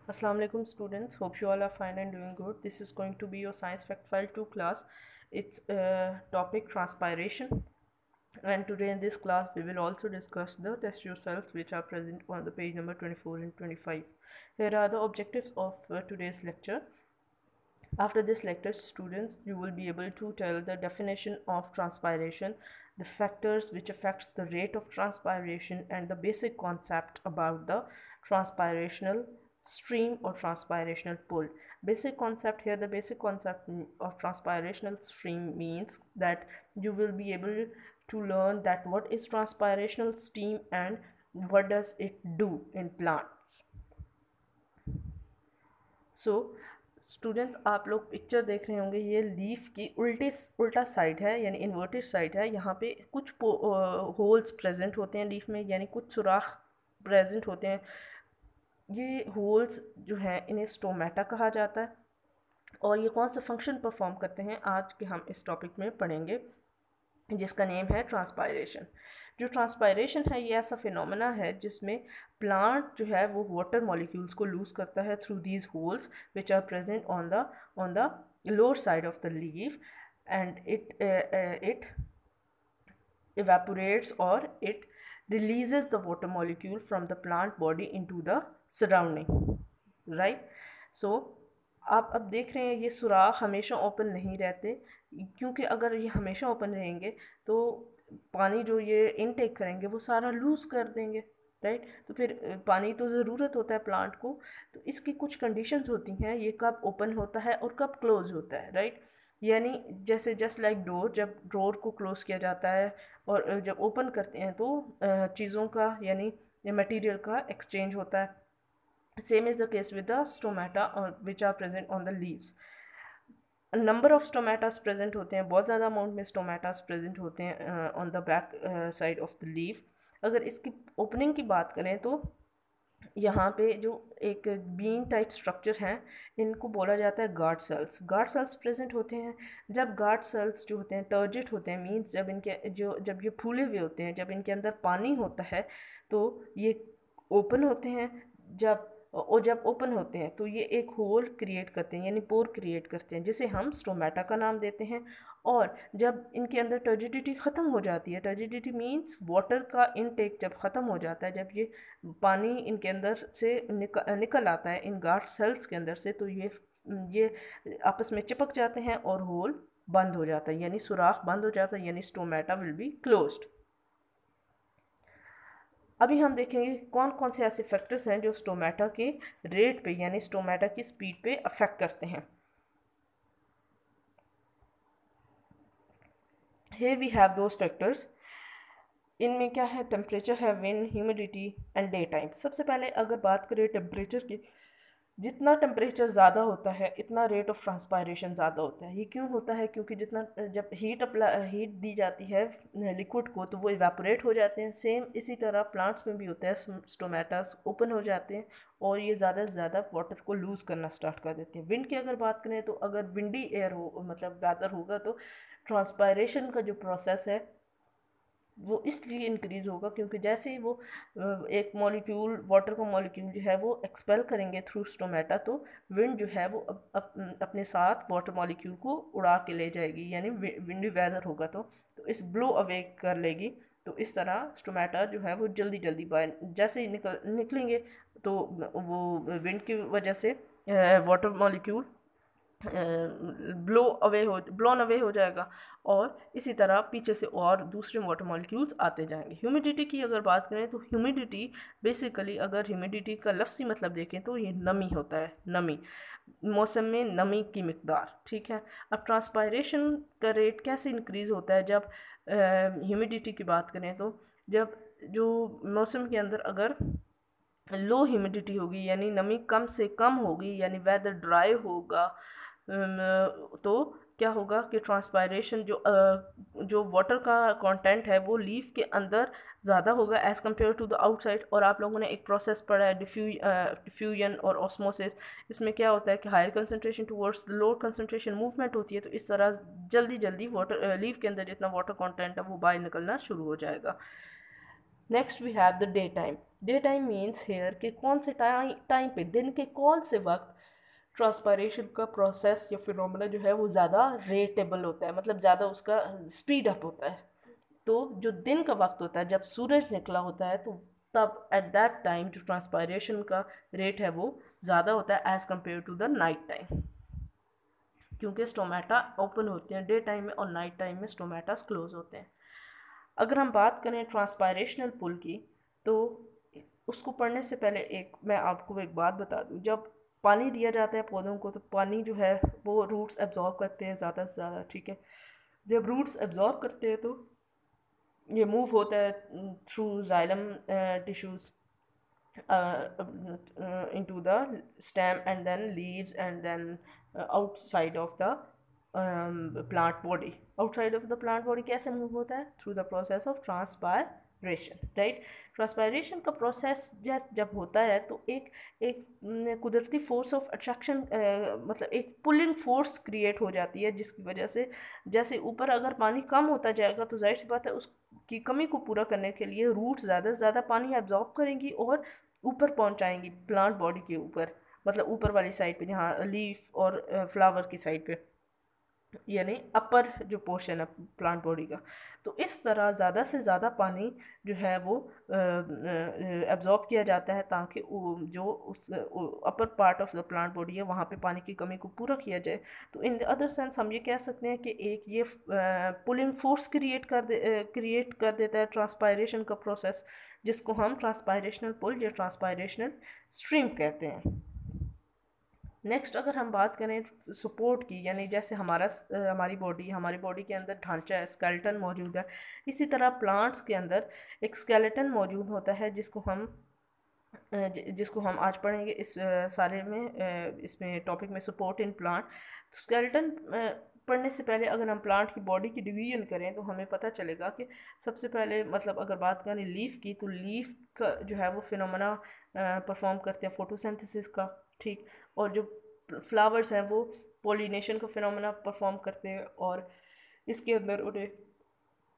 Assalamu alaikum students, hope you all are fine and doing good. This is going to be your science fact file 2 class. It's topic transpiration, and today in this class we will also discuss the test yourself which are present on the page number 24 and 25. Here are the objectives of today's lecture. After this lecture, students, you will be able to tell the definition of transpiration, the factors which affects the rate of transpiration, and the basic concept about the transpirational stream or transpirational pool. Basic concept here, the basic concept of transpirational stream means that you will be able to learn that what is transpirational stream and what does it do in plants. Students आप लोग picture देख रहे होंगे, ये leaf की उल्टा side है यानी इन्वर्टेड साइड है। यहाँ पे कुछ होल्स प्रेजेंट होते हैं लीफ में, यानी कुछ सुराख प्रेजेंट होते हैं। ये होल्स जो हैं इन्हें स्टोमेटा कहा जाता है, और ये कौन सा फंक्शन परफॉर्म करते हैं आज के हम इस टॉपिक में पढ़ेंगे, जिसका नेम है ट्रांसपायरेशन। जो ट्रांसपायरेशन है ये ऐसा फिनोमेना है जिसमें प्लांट जो है वो वाटर मॉलिक्यूल्स को लूज़ करता है through these holes which are present on the lower side of the leaf, and it evaporates or it releases the water molecule from the plant body into the surrounding, right? So आप अब देख रहे हैं ये सुराख हमेशा open नहीं रहते, क्योंकि अगर ये हमेशा ओपन रहेंगे तो पानी जो ये इनटेक करेंगे वो सारा लूज़ कर देंगे, राइट? तो फिर पानी तो ज़रूरत होता है प्लांट को, तो इसकी कुछ कंडीशंस होती हैं, ये कब ओपन होता है और कब क्लोज होता है, राइट? यानी जैसे जस्ट लाइक डोर, जब डोर को क्लोज़ किया जाता है और जब ओपन करते हैं तो चीज़ों का यानी मटेरियल का एक्सचेंज होता है। Same is the case with the stomata which are present on the leaves. Number of stomatas present होते हैं, बहुत ज़्यादा अमाउंट में स्टोमेटास प्रेजेंट होते हैं on the back side of the leaf. अगर इसकी ओपनिंग की बात करें तो यहाँ पे जो एक बीन टाइप स्ट्रक्चर हैं इनको बोला जाता है guard cells. Guard cells present होते हैं। जब गार्ड सेल्स जो होते हैं टर्जिट होते हैं, मीन्स जब ये फूले हुए होते हैं, जब इनके अंदर पानी होता है तो ये ओपन होते हैं। जब ओपन होते हैं तो ये एक होल क्रिएट करते हैं यानी पोर क्रिएट करते हैं, जिसे हम स्टोमेटा का नाम देते हैं। और जब इनके अंदर टर्जिडिटी ख़त्म हो जाती है, टर्जिडिटी मींस वाटर का इनटेक जब ख़त्म हो जाता है, जब ये पानी इनके अंदर से निकल आता है इन गार्ड सेल्स के अंदर से, तो ये आपस में चिपक जाते हैं और होल बंद हो जाता है, यानी सुराख बंद हो जाता है, यानी स्टोमेटा विल बी क्लोज्ड। अभी हम देखेंगे कौन कौन से ऐसे फैक्टर्स हैं जो स्टोमेटा के रेट पे यानी स्टोमेटा की स्पीड पे अफेक्ट करते हैं। Here we have those factors. इनमें क्या है, टेम्परेचर है, wind, humidity and day time. सबसे पहले अगर बात करें टेम्परेचर की, जितना टेम्परेचर ज़्यादा होता है इतना रेट ऑफ ट्रांसपायरेशन ज़्यादा होता है। ये क्यों होता है? क्योंकि जितना जब हीट दी जाती है लिक्विड को तो वो इवेपोरेट हो जाते हैं। सेम इसी तरह प्लांट्स में भी होता है, स्टोमेटास ओपन हो जाते हैं और ये ज़्यादा से ज़्यादा वाटर को लूज़ करना स्टार्ट कर देते हैं। विंड की अगर बात करें तो अगर विंडी एयर हो, मतलब वेदर होगा, तो ट्रांसपायरेशन का जो प्रोसेस है वो इसलिए इंक्रीज़ होगा क्योंकि जैसे ही वो एक मॉलिक्यूल, वाटर का मॉलिक्यूल जो है वो एक्सपेल करेंगे थ्रू स्टोमेटा, तो विंड जो है वो अपने साथ वाटर मॉलिक्यूल को उड़ा के ले जाएगी, यानी विंडी वेदर होगा तो इस ब्लो अवे कर लेगी। तो इस तरह स्टोमेटा जो है वो जल्दी जल्दी जैसे ही निकलेंगे तो वो विंड की वजह से वाटर मॉलिक्यूल ब्लोन अवे हो जाएगा, और इसी तरह पीछे से और दूसरे वाटर मॉलिक्यूल्स आते जाएंगे। ह्यूमिडिटी की अगर बात करें तो ह्यूमिडिटी बेसिकली, अगर ह्यूमिडिटी का लफ्ज़ी मतलब देखें तो ये नमी होता है, नमी, मौसम में नमी की मिकदार, ठीक है। अब ट्रांसपायरेशन का रेट कैसे इंक्रीज़ होता है? जब ह्यूमिडिटी की बात करें तो जब जो मौसम के अंदर अगर लो ह्यूमिडिटी होगी यानी नमी कम से कम होगी, यानी वेदर ड्राई होगा, तो क्या होगा कि ट्रांसपायरेशन जो वाटर का कंटेंट है वो लीफ के अंदर ज़्यादा होगा as compared to the outside. और आप लोगों ने एक प्रोसेस पढ़ा है डिफ्यूजन और ऑस्मोसिस। इसमें क्या होता है कि higher concentration towards the lower concentration movement होती है, तो इस तरह जल्दी जल्दी वाटर लीफ के अंदर जितना वाटर कंटेंट है वो बाहर निकलना शुरू हो जाएगा। Next we have the daytime. Daytime means here कि कौन से टाइम पे, दिन के कौन से वक्त ट्रांसपायरेशन का प्रोसेस या फिनोमेना जो है वो ज़्यादा रेटेबल होता है, मतलब ज़्यादा उसका स्पीड अप होता है। तो जो दिन का वक्त होता है, जब सूरज निकला होता है, तो तब एट दैट टाइम जो ट्रांसपायरेशन का रेट है वो ज़्यादा होता है as compared to the nighttime, क्योंकि स्टोमेटा ओपन होते हैं डे टाइम में और नाइट टाइम में स्टोमेटास क्लोज होते हैं। अगर हम बात करें ट्रांसपायरेशनल पुल की, तो उसको पढ़ने से पहले मैं आपको एक बात बता दूं, जब पानी दिया जाता है पौधों को, तो पानी जो है वो रूट्स एब्जॉर्ब करते हैं ज़्यादा से ज़्यादा, ठीक है। जब रूट्स एब्जॉर्ब करते हैं तो ये मूव होता है through xylem tissues into the stem and then leaves and then outside of the plant body. Outside of the plant body कैसे move होता है? Through the process of transpiration, right? Transpiration का प्रोसेस जब होता है तो एक एक कुदरती फोर्स ऑफ अट्रैक्शन, मतलब एक पुलिंग फोर्स क्रिएट हो जाती है, जिसकी वजह से जैसे ऊपर अगर पानी कम होता जाएगा तो जाहिर सी बात है उसकी कमी को पूरा करने के लिए रूट ज़्यादा से ज़्यादा पानी एब्जॉर्ब करेंगी और ऊपर पहुंचाएंगी प्लांट बॉडी के ऊपर, मतलब ऊपर वाली साइड पे जहाँ लीफ और फ्लावर की साइड पे, यानी अपर जो पोर्शन है प्लांट बॉडी का। तो इस तरह ज़्यादा से ज़्यादा पानी जो है वो एब्जॉर्ब किया जाता है, ताकि जो उस अपर part of the plant body है वहाँ पे पानी की कमी को पूरा किया जाए। तो इन द अदर सेंस हम ये कह सकते हैं कि एक ये पुलिंग फोर्स क्रिएट कर देता है ट्रांसपायरेशन का प्रोसेस, जिसको हम ट्रांसपायरेशनल पुल या ट्रांसपायरेशनल स्ट्रीम कहते हैं। नेक्स्ट अगर हम बात करें सपोर्ट की, यानी जैसे हमारी बॉडी के अंदर ढांचा है, स्केलेटन मौजूद है, इसी तरह प्लांट्स के अंदर एक स्केलेटन मौजूद होता है जिसको हम आज पढ़ेंगे इस सारे में, इसमें टॉपिक में सपोर्ट इन प्लांट। तो स्केलेटन पढ़ने से पहले अगर हम प्लांट की बॉडी की डिवीजन करें तो हमें पता चलेगा कि सबसे पहले, मतलब अगर बात करें लीफ की, तो लीफ का जो है वो फिनोमेना परफॉर्म करते हैं फोटोसिंथेसिस का, ठीक। और जो फ्लावर्स हैं वो पोलिनेशन का फिनोमेना परफॉर्म करते हैं, और इसके अंदर उन्हें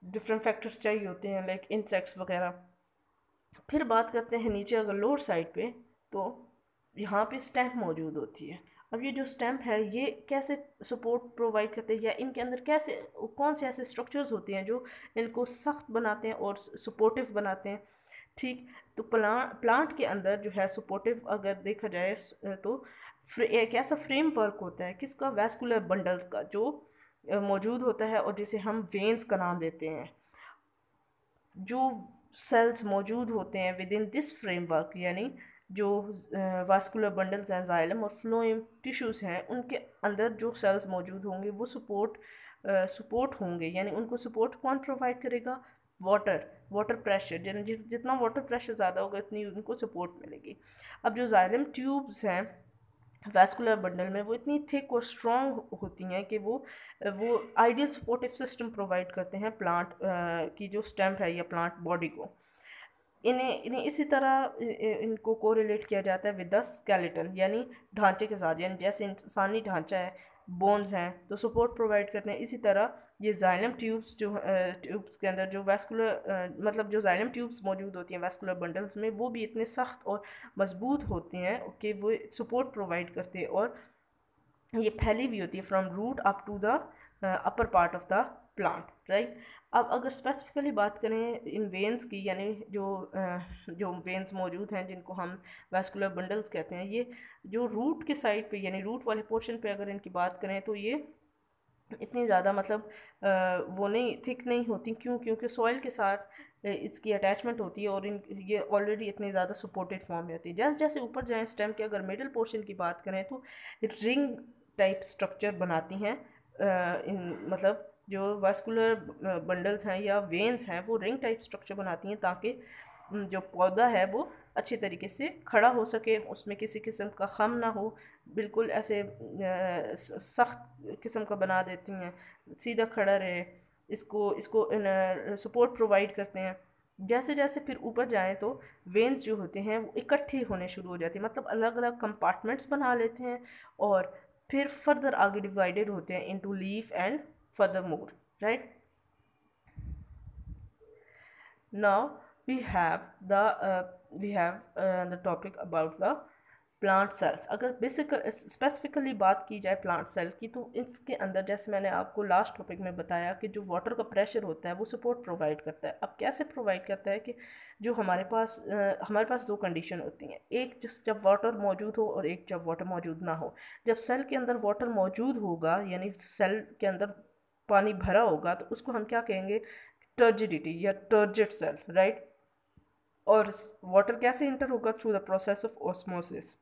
डिफरेंट फैक्टर्स चाहिए होते हैं लाइक इंसेक्ट्स वगैरह। फिर बात करते हैं नीचे अगर लोअर साइड पे, तो यहाँ पे स्टैम्प मौजूद होती है। अब ये जो स्टैम्प है ये कैसे सपोर्ट प्रोवाइड करते हैं, या इनके अंदर कैसे कौन से ऐसे स्ट्रक्चर्स होते हैं जो इनको सख्त बनाते हैं और सपोर्टिव बनाते हैं, ठीक। तो प्लांट के अंदर जो है सपोर्टिव अगर देखा जाए तो एक ऐसा फ्रेमवर्क होता है किसका, वैस्कुलर बंडल का, जो मौजूद होता है और जिसे हम वेन्स का नाम देते हैं। जो सेल्स मौजूद होते हैं विद इन दिस फ्रेमवर्क, यानी जो वास्कुलर बंडल्स हैं, जाइलम और फ्लोएम टिश्यूज़ हैं, उनके अंदर जो सेल्स मौजूद होंगे वो सपोर्ट होंगे, यानी उनको सपोर्ट कौन प्रोवाइड करेगा, वाटर प्रेशर, यानी जितना वाटर प्रेशर ज़्यादा होगा उतनी उनको सपोर्ट मिलेगी। अब जो जाइलम ट्यूब्स हैं वैस्कुलर बंडल में, वो इतनी थिक और स्ट्रॉन्ग होती हैं कि वो आइडियल सपोर्टिव सिस्टम प्रोवाइड करते हैं प्लांट की जो स्टेम है या प्लांट बॉडी को। इन्हें इसी तरह इनको कोरिलेट किया जाता है विद द स्केलेटन, यानी ढांचे के साथ, यानी जैसे इंसानी ढांचा है, बोन्स हैं तो सपोर्ट प्रोवाइड करते हैं, इसी तरह ये जाइलम ट्यूब्स ट्यूब्स के अंदर जो मतलब जो जाइलम ट्यूब्स मौजूद होती हैं वैस्कुलर बंडल्स में, वो भी इतने सख्त और मजबूत होती हैं कि वो सपोर्ट प्रोवाइड करते हैं, और ये फैली हुई होती है from root up to the upper part of the plant, right. अब अगर स्पेसिफिकली बात करें इन वेन्स की, यानी जो वेन्स मौजूद हैं जिनको हम वैस्कुलर बंडल्स कहते हैं, ये जो रूट के साइड पे, यानी रूट वाले पोर्शन पे अगर इनकी बात करें तो ये इतनी ज़्यादा मतलब वो नहीं थिक नहीं होती, क्योंकि सॉइल के साथ इसकी अटैचमेंट होती है, और ये ऑलरेडी इतनी ज़्यादा सपोर्टेड फॉर्म में होती है। जैसे जैसे ऊपर जाएँ स्टेम के अगर मिडिल पोर्शन की बात करें तो रिंग टाइप स्ट्रक्चर बनाती हैं, मतलब जो वास्कुलर बंडल्स हैं या वेन्स हैं वो रिंग टाइप स्ट्रक्चर बनाती हैं, ताकि जो पौधा है वो अच्छे तरीके से खड़ा हो सके, उसमें किसी किस्म का खम ना हो, बिल्कुल ऐसे सख्त किस्म का बना देती हैं, सीधा खड़ा रहे, इसको सपोर्ट प्रोवाइड करते हैं। जैसे जैसे फिर ऊपर जाएं तो वेन्स जो होते हैं वो इकट्ठे होने शुरू हो जाते हैं, मतलब अलग अलग कंपार्टमेंट्स बना लेते हैं, और फिर फर्दर आगे डिवाइडेड होते हैं into leaf and further more, right. Now we have the we have the topic about the plant cells. अगर बेसिक स्पेसिफिकली बात की जाए प्लांट सेल की, तो इसके अंदर जैसे मैंने आपको लास्ट टॉपिक में बताया कि जो वाटर का प्रेशर होता है वो सपोर्ट प्रोवाइड करता है। अब कैसे प्रोवाइड करता है कि जो हमारे पास दो कंडीशन होती हैं, एक जब वाटर मौजूद हो और एक जब वाटर मौजूद ना हो। जब सेल के अंदर वाटर मौजूद होगा, यानी सेल के अंदर पानी भरा होगा, तो उसको हम क्या कहेंगे, टर्जिडिटी या टर्जिड सेल, राइट। और वाटर कैसे इंटर होगा, through the process of osmosis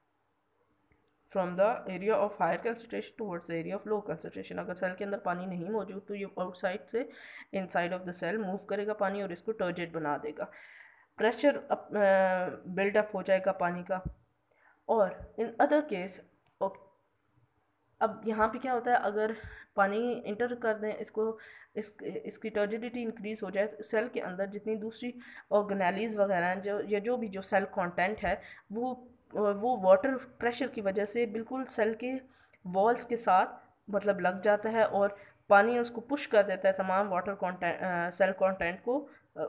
from the area of higher concentration towards the area of low concentration. अगर सेल के अंदर पानी नहीं मौजूद तो ये आउटसाइड से inside of the cell move करेगा पानी और इसको टर्जिड बना देगा। प्रेशर बिल्डअप हो जाएगा पानी का। और इन अदर केस, अब यहाँ पे क्या होता है, अगर पानी इंटर कर दें इसको, इसकी टर्जिडिटी इंक्रीज हो जाए, तो सेल के अंदर जितनी दूसरी ऑर्गेनेलीज वगैरह हैं, जो भी जो सेल कंटेंट है, वो वाटर प्रेशर की वजह से बिल्कुल सेल के वॉल्स के साथ मतलब लग जाता है और पानी उसको पुश कर देता है तमाम वाटर कंटेंट सेल कंटेंट को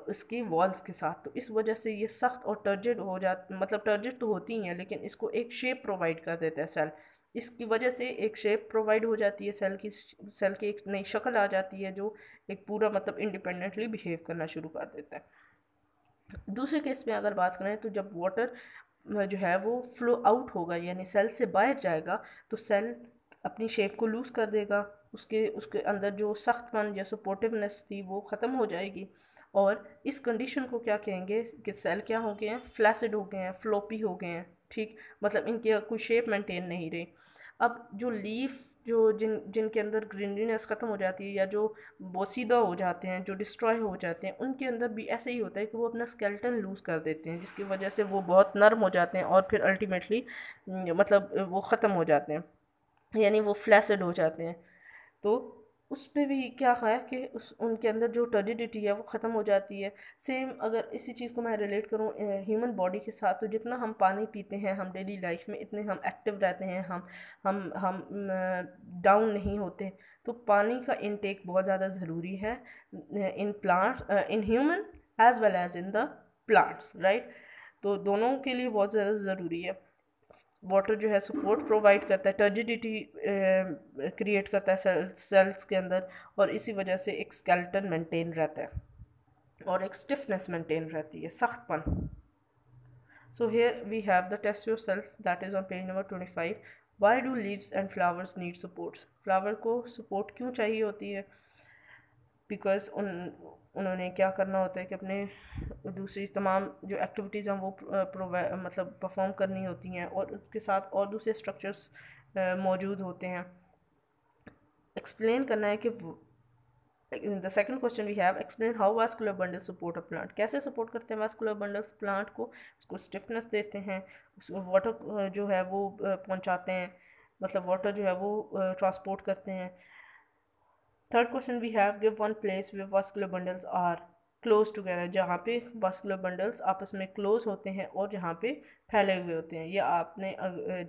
उसकी वॉल्स के साथ। तो इस वजह से ये सख्त और टर्जिड हो जाता, मतलब टर्जिड तो होती ही है लेकिन इसको एक शेप प्रोवाइड कर देता है सेल। इसकी वजह से एक शेप प्रोवाइड हो जाती है सेल की एक नई शक्ल आ जाती है जो एक पूरा मतलब इंडिपेंडेंटली बिहेव करना शुरू कर देता है। दूसरे केस में अगर बात करें तो जब वाटर जो है वो फ्लो आउट होगा, यानी सेल से बाहर जाएगा, तो सेल अपनी शेप को लूज़ कर देगा, उसके अंदर जो सख्तपन या सपोर्टिवनेस थी वो ख़त्म हो जाएगी। और इस कंडीशन को क्या कहेंगे कि सेल क्या हो गए हैं, फ्लैसिड हो गए हैं, फ्लोपी हो गए हैं, ठीक, मतलब इनकी कोई शेप मेंटेन नहीं रही। अब जो लीफ जो जिनके अंदर ग्रीनरीनेस ख़त्म हो जाती है या जो बोसीदा हो जाते हैं, जो डिस्ट्रॉय हो जाते हैं, उनके अंदर भी ऐसे ही होता है कि वो अपना स्केलेटन लूज़ कर देते हैं, जिसकी वजह से वो बहुत नर्म हो जाते हैं और फिर अल्टीमेटली मतलब वो ख़त्म हो जाते हैं, यानी वो फ्लैसिड हो जाते हैं। तो उस पे भी क्या है कि उनके अंदर जो टर्जिडिटी है वो ख़त्म हो जाती है। सेम अगर इसी चीज़ को मैं रिलेट करूँ ह्यूमन बॉडी के साथ, तो जितना हम पानी पीते हैं हम डेली लाइफ में, इतने हम एक्टिव रहते हैं, हम डाउन नहीं होते। तो पानी का इनटेक बहुत ज़्यादा ज़रूरी है in human as well as in the plants, right. तो दोनों के लिए बहुत ज़्यादा ज़रूरी है। वाटर जो है सपोर्ट प्रोवाइड करता है, टर्जिडिटी क्रिएट करता है सेल्स के अंदर, और इसी वजह से एक स्केलेटन मेंटेन रहता है और एक स्टिफनेस मेंटेन रहती है, सख्तपन। So here we have the test yourself, that is on page number 25. Why do leaves and flowers need supports? Flower को सपोर्ट क्यों चाहिए होती है? बिकॉज उन्होंने क्या करना होता है कि अपने दूसरी तमाम जो एक्टिविटीज़ हैं वो मतलब परफॉर्म करनी होती हैं और उसके साथ और दूसरे स्ट्रक्चर्स मौजूद होते हैं। एक्सप्लेन करना है कि the second question we have, explain how vascular bundle support a plant. कैसे सपोर्ट करते हैं वास्कुलर बंडल्स प्लांट को? उसको स्टिफनेस देते हैं, उसको वाटर जो है वो पहुंचाते हैं, मतलब वाटर जो है वो ट्रांसपोर्ट करते हैं। Third question we have, give one place where vascular bundles are close together. जहाँ पे वास्कुलर बंडल्स आपस में क्लोज होते हैं और जहाँ पे फैले हुए होते हैं। ये आपने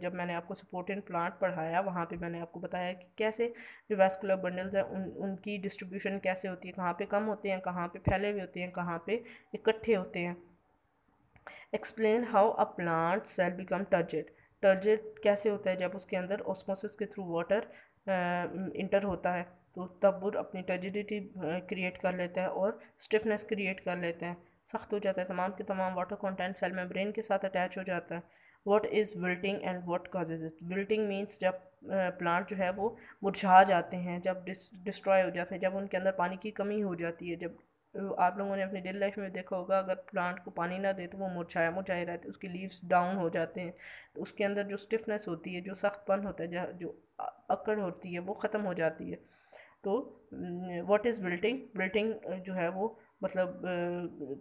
जब मैंने आपको सपोर्ट इन प्लांट पढ़ाया वहाँ पे मैंने आपको बताया कि कैसे जो वास्कुलर बंडल्स हैं उनकी डिस्ट्रीब्यूशन कैसे होती है, कहाँ पे कम होते हैं, कहाँ पे फैले हुए होते हैं, कहाँ पे इकट्ठे होते हैं। Explain how a plant cell become turgid. Turgid कैसे होता है? जब उसके अंदर ऑस्मोसिस के थ्रू वाटर इंटर होता है तो तब वो अपनी टर्जिडिटी क्रिएट कर लेता है और स्टिफनेस क्रिएट कर लेता है, सख्त हो जाता है, तमाम के तमाम वाटर कंटेंट सेल मेम्ब्रेन के साथ अटैच हो जाता है। What is wilting and what causes it? Wilting means जब प्लांट जो है वो मुरझा जाते हैं, जब डिस्ट्रॉय हो जाते हैं, जब उनके अंदर पानी की कमी हो जाती है। जब आप लोगों ने अपनी डेली लाइफ में देखा होगा, अगर प्लांट को पानी ना दे तो वो मुरझाए रहते हैं, उसकी लीव्स डाउन हो जाते हैं, तो उसके अंदर जो स्टिफनेस होती है, जो सख्तपन होता है, जो अकड़ होती है, वो ख़त्म हो जाती है। तो व्हाट इज़ विल्टिंग? विल्टिंग जो है वो मतलब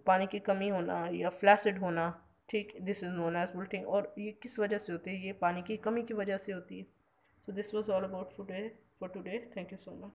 पानी की कमी होना या फ्लैसिड होना, ठीक, this is known as wilting. और ये किस वजह से होती है? ये पानी की कमी की वजह से होती है। So this was all about for today. Thank you so much.